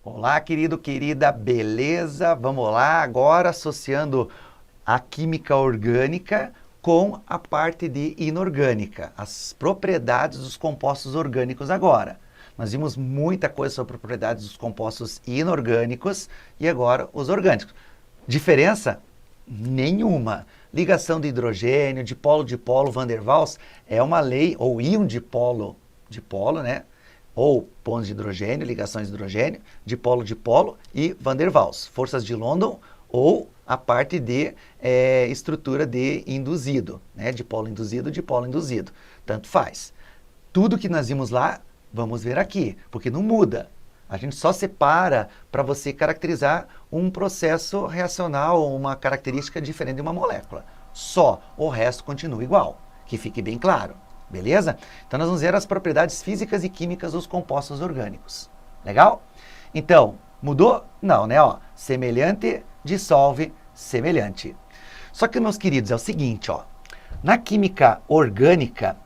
Olá, querido, querida, beleza? Vamos lá, agora associando a química orgânica com a parte de inorgânica, as propriedades dos compostos orgânicos agora. Nós vimos muita coisa sobre propriedades dos compostos inorgânicos e agora os orgânicos. Diferença? Nenhuma. Ligação de hidrogênio, dipolo, Van der Waals, é uma lei, ou íon dipolo, né? Ou pontos de hidrogênio, ligações de hidrogênio, dipolo e Van der Waals, forças de London ou a parte de estrutura de induzido, né? Dipolo induzido, tanto faz. Tudo que nós vimos lá, vamos ver aqui, porque não muda. A gente só separa para você caracterizar um processo reacional, uma característica diferente de uma molécula. Só, o resto continua igual, que fique bem claro. Beleza? Então nós vamos ver as propriedades físicas e químicas dos compostos orgânicos. Legal? Então, mudou? Não, né? Ó, semelhante dissolve semelhante. Só que, meus queridos, é o seguinte, ó. Na química orgânica,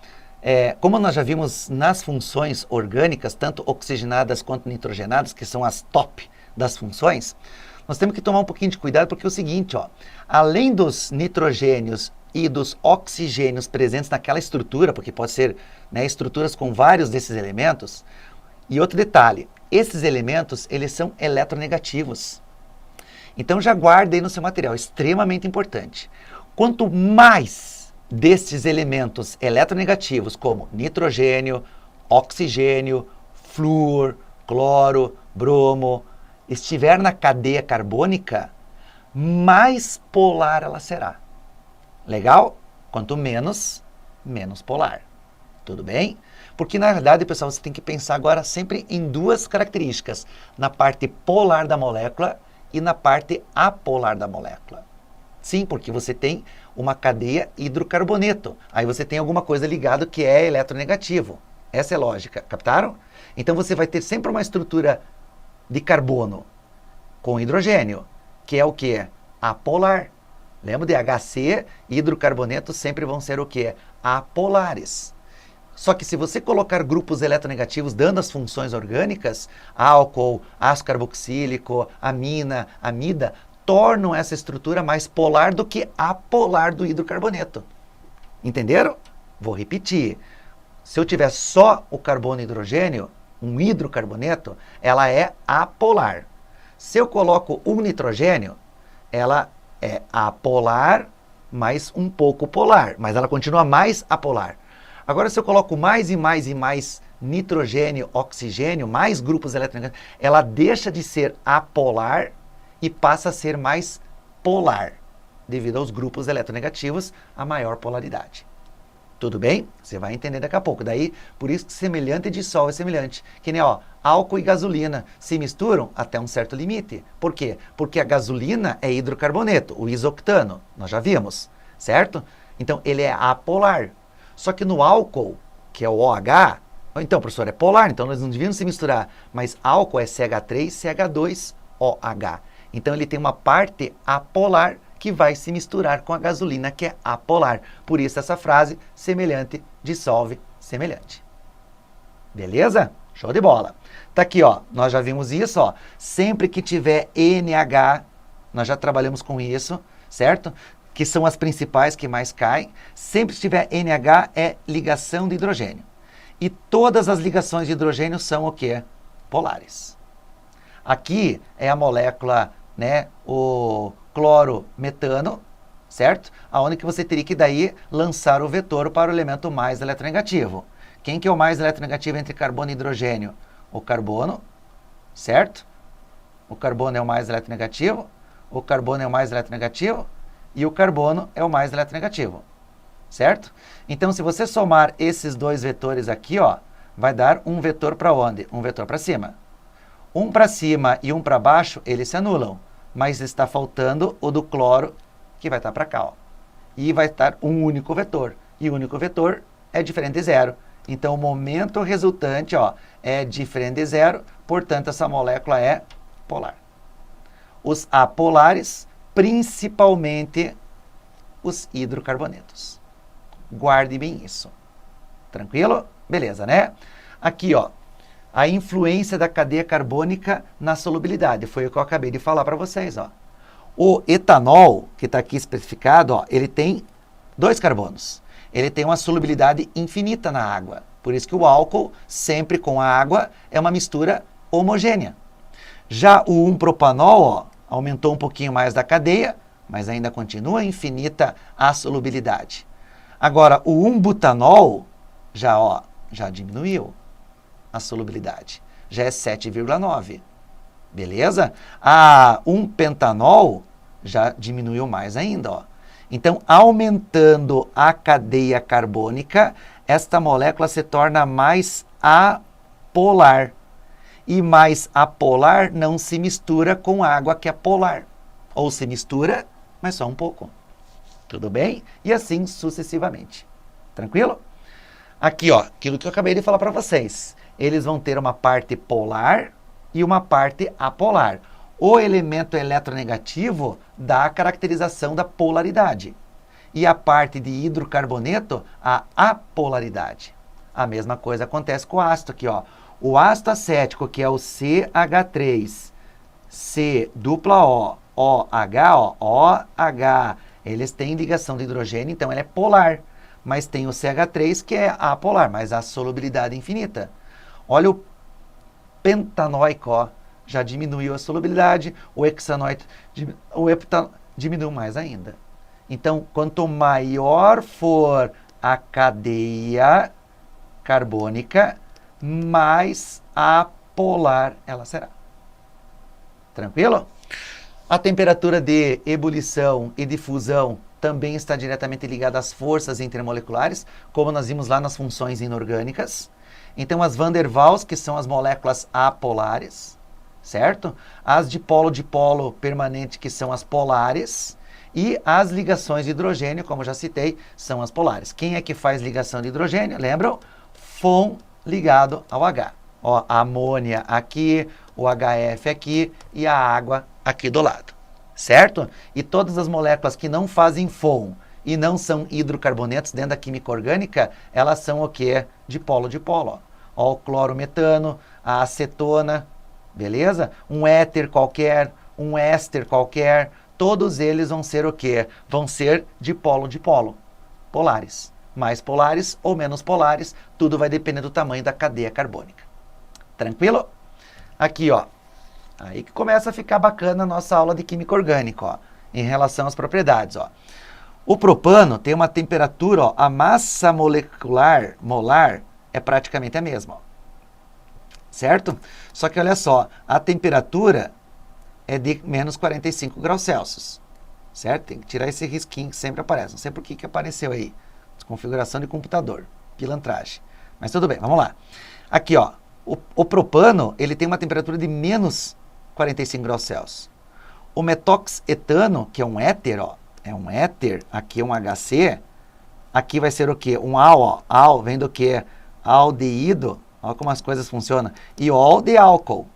como nós já vimos nas funções orgânicas, tanto oxigenadas quanto nitrogenadas, que são as top das funções, nós temos que tomar um pouquinho de cuidado, porque é o seguinte, ó, além dos nitrogênios e dos oxigênios presentes naquela estrutura, porque pode ser, né, estruturas com vários desses elementos. E outro detalhe, esses elementos, eles são eletronegativos. Então já guarde aí no seu material, extremamente importante. Quanto mais destes elementos eletronegativos, como nitrogênio, oxigênio, flúor, cloro, bromo, estiver na cadeia carbônica, mais polar ela será. Legal? Quanto menos, menos polar. Tudo bem? Porque, na verdade, pessoal, você tem que pensar agora sempre em duas características. Na parte polar da molécula e na parte apolar da molécula. Sim, porque você tem uma cadeia hidrocarboneto. Aí você tem alguma coisa ligada que é eletronegativo. Essa é a lógica. Captaram? Então você vai ter sempre uma estrutura de carbono com hidrogênio, que é o quê? Apolar. Lembra de HC e hidrocarbonetos sempre vão ser o quê? Apolares. Só que se você colocar grupos eletronegativos dando as funções orgânicas, álcool, ácido carboxílico, amina, amida, tornam essa estrutura mais polar do que apolar do hidrocarboneto. Entenderam? Vou repetir. Se eu tiver só o carbono e hidrogênio, um hidrocarboneto, ela é apolar. Se eu coloco um nitrogênio, ela é apolar, mas um pouco polar, mas ela continua mais apolar. Agora, se eu coloco mais e mais nitrogênio, oxigênio, mais grupos eletronegativos, ela deixa de ser apolar e passa a ser mais polar, devido aos grupos eletronegativos, a maior polaridade. Tudo bem? Você vai entender daqui a pouco. Daí, por isso que semelhante dissolve semelhante. Que nem, ó, álcool e gasolina se misturam até um certo limite. Por quê? Porque a gasolina é hidrocarboneto, o isoctano. Nós já vimos, certo? Então, ele é apolar. Só que no álcool, que é o OH, então, professor, é polar, então nós não devíamos se misturar. Mas álcool é CH3, CH2OH. Então, ele tem uma parte apolar que vai se misturar com a gasolina, que é apolar. Por isso essa frase, semelhante dissolve semelhante. Beleza? Show de bola. Tá aqui, ó, nós já vimos isso, ó. Sempre que tiver NH, nós já trabalhamos com isso, certo? Que são as principais que mais caem. Sempre que tiver NH é ligação de hidrogênio. E todas as ligações de hidrogênio são o quê? Polares. Aqui é a molécula, né, o clorometano, certo? Aonde que você teria que daí lançar o vetor para o elemento mais eletronegativo. Quem que é o mais eletronegativo entre carbono e hidrogênio? O carbono, certo? O carbono é o mais eletronegativo, o carbono é o mais eletronegativo e o carbono é o mais eletronegativo, certo? Então, se você somar esses dois vetores aqui, ó, vai dar um vetor para onde? Um vetor para cima. Um para cima e um para baixo, eles se anulam. Mas está faltando o do cloro, que vai estar para cá, ó. E vai estar um único vetor. E o único vetor é diferente de zero. Então, o momento resultante, ó, é diferente de zero, portanto, essa molécula é polar. Os apolares, principalmente os hidrocarbonetos. Guarde bem isso. Tranquilo? Beleza, né? Aqui, ó, a influência da cadeia carbônica na solubilidade. Foi o que eu acabei de falar para vocês, ó. O etanol, que está aqui especificado, ó, ele tem 2 carbonos. Ele tem uma solubilidade infinita na água. Por isso que o álcool, sempre com a água, é uma mistura homogênea. Já o 1-propanol, ó, aumentou um pouquinho mais da cadeia, mas ainda continua infinita a solubilidade. Agora, o 1-butanol já diminuiu a solubilidade. Já é 7,9. Beleza? A 1-pentanol já diminuiu mais ainda, ó. Então, aumentando a cadeia carbônica, esta molécula se torna mais apolar. E mais apolar não se mistura com água que é polar. Ou se mistura, mas só um pouco. Tudo bem? E assim sucessivamente. Tranquilo? Aqui, ó, aquilo que eu acabei de falar para vocês. Eles vão ter uma parte polar e uma parte apolar. O elemento eletronegativo dá a caracterização da polaridade. E a parte de hidrocarboneto, a apolaridade. A mesma coisa acontece com o ácido aqui, ó. O ácido acético, que é o CH3, C dupla O, OH, ó, OH, eles têm ligação de hidrogênio, então ele é polar. Mas tem o CH3, que é apolar, mas a solubilidade infinita. Olha o pentanóico, ó, já diminuiu a solubilidade, o hexanoico diminuiu mais ainda. Então, quanto maior for a cadeia carbônica, mais apolar ela será. Tranquilo? A temperatura de ebulição e de fusão também está diretamente ligada às forças intermoleculares, como nós vimos lá nas funções inorgânicas. Então, as van der Waals, que são as moléculas apolares, certo? As dipolo-dipolo permanente, que são as polares, e as ligações de hidrogênio, como já citei, são as polares. Quem é que faz ligação de hidrogênio? Lembram? FON ligado ao H. Ó, a amônia aqui, o HF aqui e a água aqui do lado. Certo? E todas as moléculas que não fazem FON e não são hidrocarbonetos dentro da química orgânica, elas são o quê? Dipolo-dipolo. Ó, o clorometano, a acetona, beleza? Um éter qualquer, um éster qualquer, todos eles vão ser o quê? Vão ser dipolo-dipolo, polares. Mais polares ou menos polares, tudo vai depender do tamanho da cadeia carbônica. Tranquilo? Aqui, ó. Aí que começa a ficar bacana a nossa aula de química orgânica, ó, em relação às propriedades, ó. O propano tem uma temperatura, ó, a massa molecular, molar, é praticamente a mesma, ó. Certo? Só que olha só, a temperatura é de menos 45 graus Celsius. Certo? Tem que tirar esse risquinho que sempre aparece. Não sei por que apareceu aí. Desconfiguração de computador. Pilantragem. Mas tudo bem, vamos lá. Aqui, ó. O propano, ele tem uma temperatura de menos 45 graus Celsius. O metoxetano, que é um éter, ó. É um éter. Aqui é um HC. Aqui vai ser o quê? Um al, ó. Al vem do quê? Aldeído. Olha como as coisas funcionam. E ol de álcool.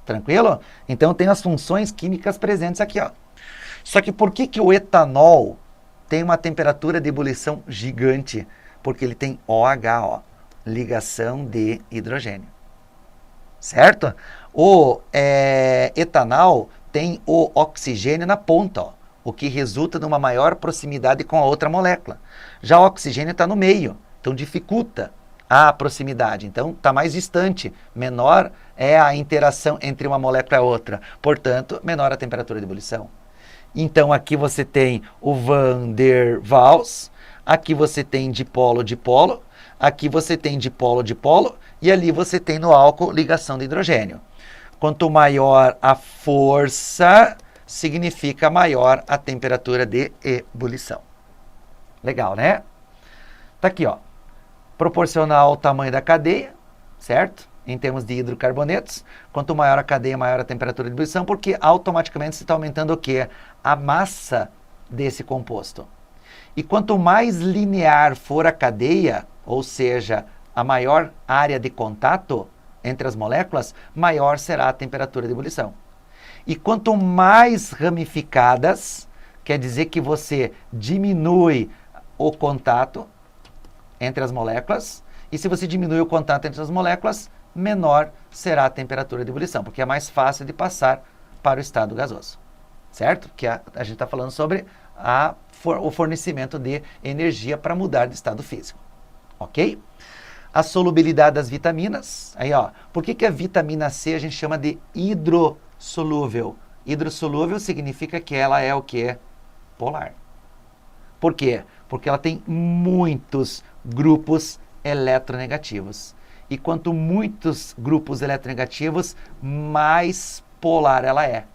Tranquilo? Então tem as funções químicas presentes aqui, ó. Só que por que o etanol tem uma temperatura de ebulição gigante? Porque ele tem OH, ó, ligação de hidrogênio. Certo? O etanol tem o oxigênio na ponta, ó, o que resulta numa maior proximidade com a outra molécula. Já o oxigênio está no meio, então dificulta a proximidade. Então está mais distante, menor é a interação entre uma molécula e a outra. Portanto, menor a temperatura de ebulição. Então aqui você tem o van der Waals, aqui você tem dipolo-dipolo, aqui você tem dipolo-dipolo e ali você tem no álcool ligação de hidrogênio. Quanto maior a força, significa maior a temperatura de ebulição. Legal, né? Tá aqui, ó. Proporcional ao tamanho da cadeia, certo? Em termos de hidrocarbonetos. Quanto maior a cadeia, maior a temperatura de ebulição, porque automaticamente você está aumentando o quê? A massa desse composto. E quanto mais linear for a cadeia, ou seja, a maior área de contato entre as moléculas, maior será a temperatura de ebulição. E quanto mais ramificadas, quer dizer que você diminui o contato entre as moléculas, E se você diminui o contato entre as moléculas, menor será a temperatura de ebulição, porque é mais fácil de passar para o estado gasoso, certo? Porque a gente está falando sobre o fornecimento de energia para mudar de estado físico, ok? A solubilidade das vitaminas, aí ó, por que a vitamina C a gente chama de hidrossolúvel? Hidrossolúvel significa que ela é o que? Polar. Por quê? Porque ela tem muitos grupos eletronegativos. E quanto muitos grupos eletronegativos, mais polar ela é.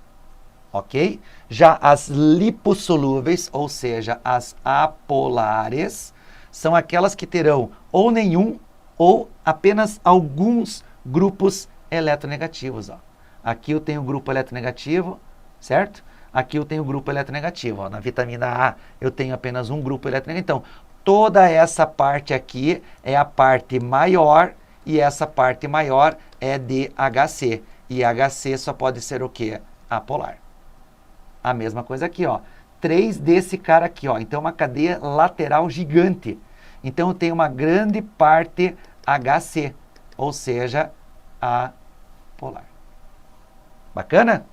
Ok? Já as lipossolúveis, ou seja, as apolares, são aquelas que terão ou nenhum ou apenas alguns grupos eletronegativos. Ó. Aqui eu tenho o grupo eletronegativo, certo? Aqui eu tenho o grupo eletronegativo. Ó. Na vitamina A eu tenho apenas um grupo eletronegativo. Então, toda essa parte aqui é a parte maior e essa parte maior é de HC. E HC só pode ser o quê? Apolar. A mesma coisa aqui, ó. 3 desse cara aqui, ó. Então, uma cadeia lateral gigante. Então, eu tenho uma grande parte HC, ou seja, apolar. Bacana?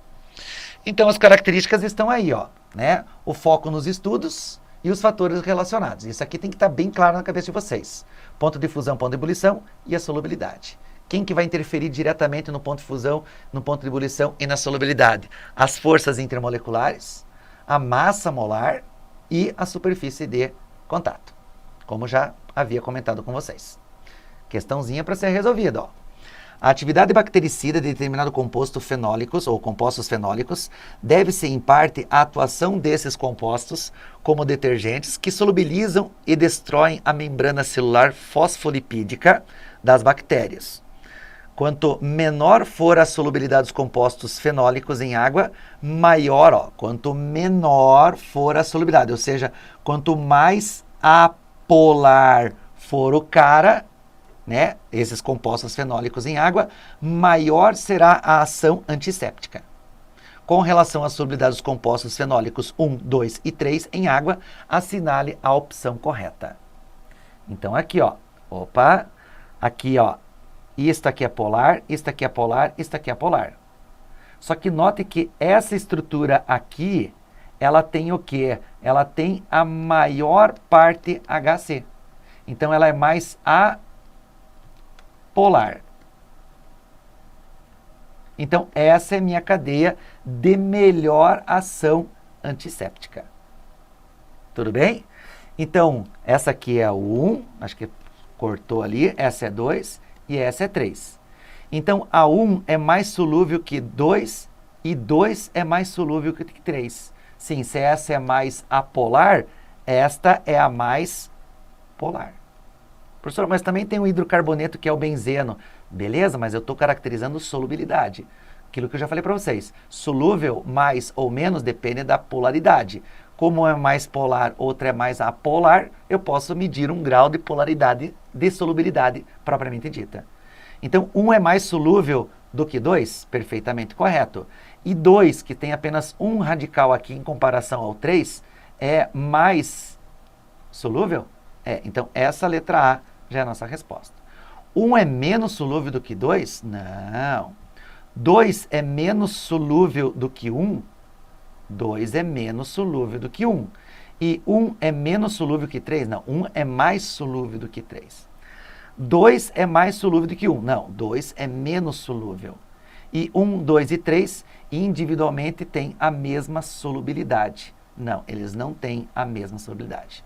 Então, as características estão aí, ó, né? O foco nos estudos e os fatores relacionados. Isso aqui tem que estar bem claro na cabeça de vocês. Ponto de fusão, ponto de ebulição e a solubilidade. Quem que vai interferir diretamente no ponto de fusão, no ponto de ebulição e na solubilidade? As forças intermoleculares, a massa molar e a superfície de contato, como já havia comentado com vocês. Questãozinha para ser resolvida, ó. A atividade bactericida de determinado composto fenólicos ou compostos fenólicos deve-se, em parte, à atuação desses compostos como detergentes que solubilizam e destroem a membrana celular fosfolipídica das bactérias. Quanto menor for a solubilidade dos compostos fenólicos em água, maior, ó, quanto menor for a solubilidade, ou seja, quanto mais apolar for o cara, né, esses compostos fenólicos em água, maior será a ação antisséptica. Com relação à solubilidade dos compostos fenólicos 1, 2 e 3 em água, assinale a opção correta. Então aqui, ó, opa, aqui, ó, isto aqui é polar, isto aqui é polar, isto aqui é polar. Só que note que essa estrutura aqui, ela tem o quê? Ela tem a maior parte HC. Então ela é mais apolar. Então essa é minha cadeia de melhor ação antisséptica. Tudo bem? Então, essa aqui é o 1, acho que cortou ali, essa é 2 e essa é 3. Então, a 1 é mais solúvel que 2 e 2 é mais solúvel que 3. Sim, se essa é mais apolar, esta é a mais polar. Professor, mas também tem o hidrocarboneto que é o benzeno. Beleza, mas eu estou caracterizando solubilidade. Aquilo que eu já falei para vocês. Solúvel mais ou menos depende da polaridade. Como é mais polar, outra é mais apolar, eu posso medir um grau de polaridade, de solubilidade propriamente dita. Então, 1 é mais solúvel do que 2? Perfeitamente correto. E 2, que tem apenas um radical aqui em comparação ao 3, é mais solúvel? É, então essa letra A já é a nossa resposta. 1 é menos solúvel do que 2? Não. 2 é menos solúvel do que 1? 2 é menos solúvel do que 1. E 1 é menos solúvel que 3? Não, 1 é mais solúvel do que 3. 2 é mais solúvel do que 1? Não, 2 é menos solúvel. E 1, 2 e 3 individualmente têm a mesma solubilidade. Não, eles não têm a mesma solubilidade.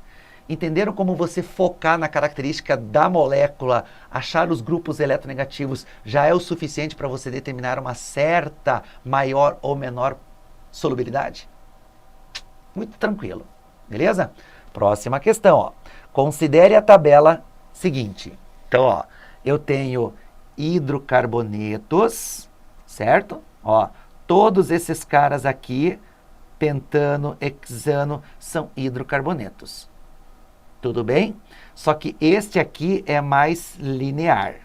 Entenderam como você focar na característica da molécula, achar os grupos eletronegativos, já é o suficiente para você determinar uma certa maior ou menor solubilidade? Muito tranquilo, beleza? Próxima questão, ó. Considere a tabela seguinte. Então, ó, eu tenho hidrocarbonetos, certo? Ó, todos esses caras aqui, pentano, hexano, são hidrocarbonetos. Tudo bem? Só que este aqui é mais linear.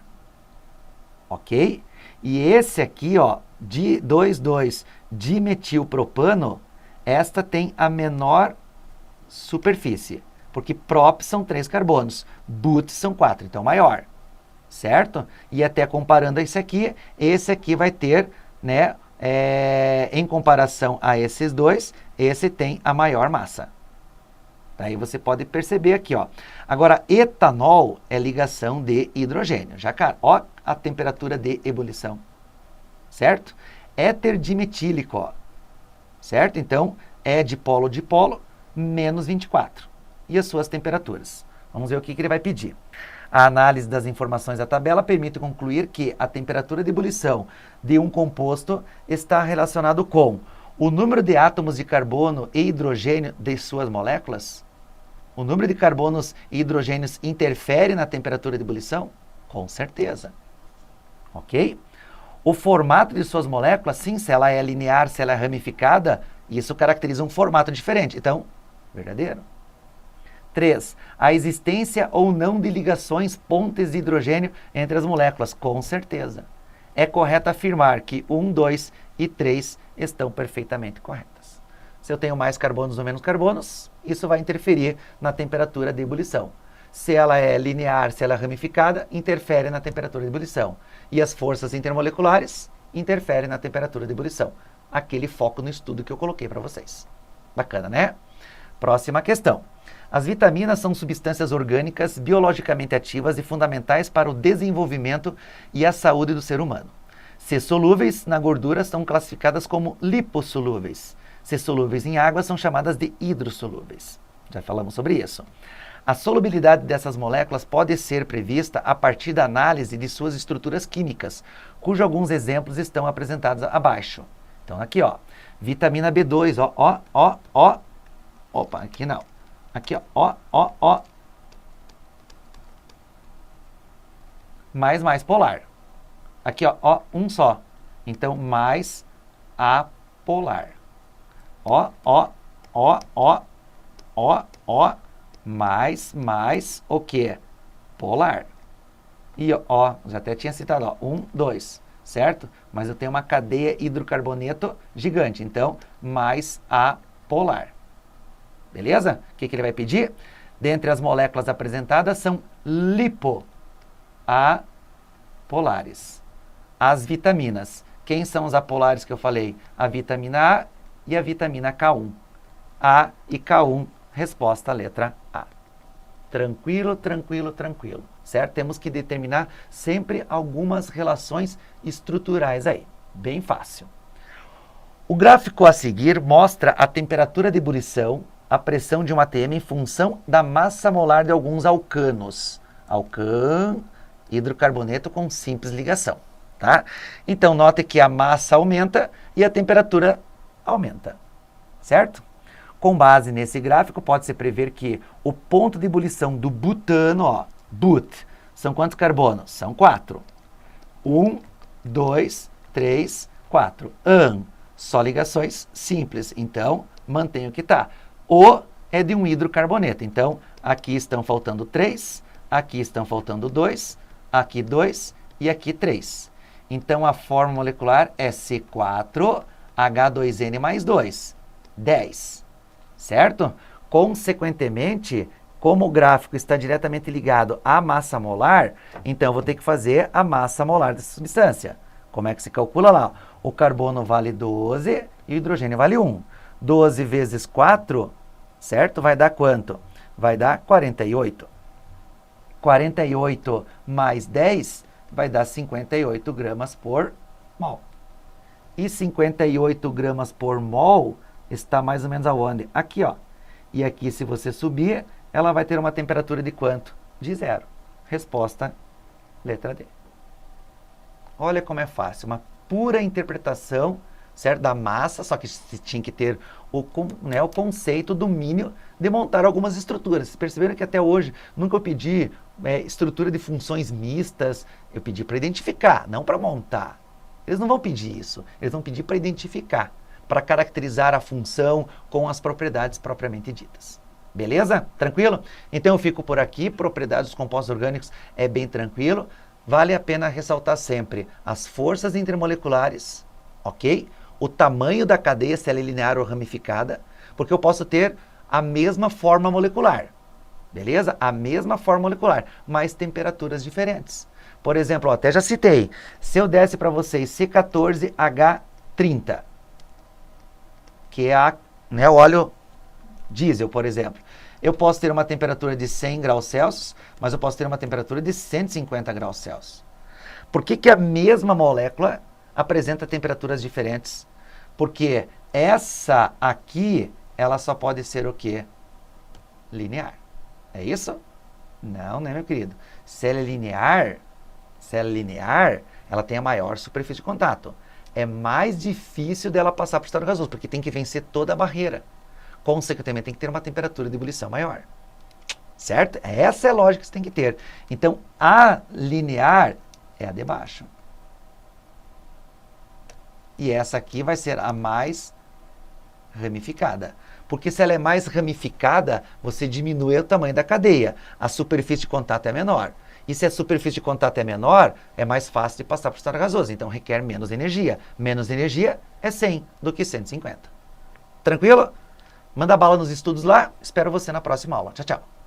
Ok? E esse aqui, ó, de 2,2 dimetilpropano, esta tem a menor superfície. Porque prop são 3 carbonos, but são 4, então maior. certo? E até comparando esse aqui vai ter, né, em comparação a esses dois, esse tem a maior massa. Daí você pode perceber aqui, ó. Agora, etanol é ligação de hidrogênio. Já, cara, ó a temperatura de ebulição, certo? Éter dimetílico, ó, certo? Então, é dipolo, menos 24. E as suas temperaturas? Vamos ver o que ele vai pedir. A análise das informações da tabela permite concluir que a temperatura de ebulição de um composto está relacionado com o número de átomos de carbono e hidrogênio de suas moléculas. O número de carbonos e hidrogênios interfere na temperatura de ebulição? Com certeza. Ok? O formato de suas moléculas, sim, se ela é linear, se ela é ramificada, isso caracteriza um formato diferente. Então, verdadeiro. 3. A existência ou não de ligações pontes de hidrogênio entre as moléculas. Com certeza. É correto afirmar que 1, 2 e 3 estão perfeitamente corretas. Se eu tenho mais carbonos ou menos carbonos, isso vai interferir na temperatura de ebulição. Se ela é linear, se ela é ramificada, interfere na temperatura de ebulição. E as forças intermoleculares interferem na temperatura de ebulição. Aquele foco no estudo que eu coloquei para vocês. Bacana, né? Próxima questão. As vitaminas são substâncias orgânicas biologicamente ativas e fundamentais para o desenvolvimento e a saúde do ser humano. Se solúveis na gordura, são classificadas como lipossolúveis. Se solúveis em água, são chamadas de hidrossolúveis. Já falamos sobre isso. A solubilidade dessas moléculas pode ser prevista a partir da análise de suas estruturas químicas, cujos alguns exemplos estão apresentados abaixo. Então, aqui, ó, vitamina B2, ó. Opa, aqui não. Aqui, ó. Mais polar. Aqui, ó, um só. Então, mais apolar. Ó. Mais o quê? Polar. E, ó, já até tinha citado, ó, 1, 2, certo? Mas eu tenho uma cadeia hidrocarboneto gigante, então, mais apolar. Beleza? O que ele vai pedir? Dentre as moléculas apresentadas são lipoapolares. As vitaminas. Quem são os apolares que eu falei? A vitamina A e a vitamina K1. A e K1, resposta à letra A. Tranquilo. Certo? Temos que determinar sempre algumas relações estruturais aí. Bem fácil. O gráfico a seguir mostra a temperatura de ebulição, a pressão de um ATM em função da massa molar de alguns alcanos. Hidrocarboneto com simples ligação. Tá? Então, note que a massa aumenta e a temperatura aumenta. Certo? Com base nesse gráfico, pode-se prever que o ponto de ebulição do butano, ó, but, são quantos carbonos? São 4. 1, 2, 3, 4. Só ligações simples. Então, mantenha o que está. O é de um hidrocarboneto. Então, aqui estão faltando 3, aqui estão faltando 2, aqui 2 e aqui 3. Então, a fórmula molecular é C4H2N mais 2, 10. Certo? Consequentemente, como o gráfico está diretamente ligado à massa molar, então eu vou ter que fazer a massa molar dessa substância. Como é que se calcula lá? O carbono vale 12 e o hidrogênio vale 1. 12 vezes 4, certo? Vai dar quanto? Vai dar 48. 48 mais 10 vai dar 58 gramas por mol. E 58 gramas por mol está mais ou menos aonde? Aqui, ó. E aqui, se você subir, ela vai ter uma temperatura de quanto? De 0. Resposta, letra D. Olha como é fácil. Uma pura interpretação, certo, da massa, só que se tinha que ter o conceito do mínimo de montar algumas estruturas. Vocês perceberam que até hoje nunca eu pedi estrutura de funções mistas, eu pedi para identificar, não para montar. Eles não vão pedir isso, eles vão pedir para identificar, para caracterizar a função com as propriedades propriamente ditas. Beleza? Tranquilo? Então eu fico por aqui, propriedades dos compostos orgânicos é bem tranquilo. Vale a pena ressaltar sempre as forças intermoleculares, ok? O tamanho da cadeia, se ela é linear ou ramificada, porque eu posso ter a mesma forma molecular, beleza? A mesma forma molecular, mas temperaturas diferentes. Por exemplo, ó, até já citei, se eu desse para vocês C14H30, que é o óleo diesel, por exemplo, eu posso ter uma temperatura de 100 graus Celsius, mas eu posso ter uma temperatura de 150 graus Celsius. Por que que a mesma molécula apresenta temperaturas diferentes? Porque essa aqui, ela só pode ser o quê? Linear. É isso? Não, né, meu querido? Se ela é linear, ela tem a maior superfície de contato. É mais difícil dela passar para o estado gasoso, porque tem que vencer toda a barreira. Consequentemente, tem que ter uma temperatura de ebulição maior. Certo? Essa é a lógica que você tem que ter. Então, a linear é a de baixo. E essa aqui vai ser a mais ramificada. Porque se ela é mais ramificada, você diminui o tamanho da cadeia. A superfície de contato é menor. E se a superfície de contato é menor, é mais fácil de passar para o estado gasoso. Então, requer menos energia. Menos energia é 100 do que 150. Tranquilo? Manda bala nos estudos lá. Espero você na próxima aula. Tchau, tchau.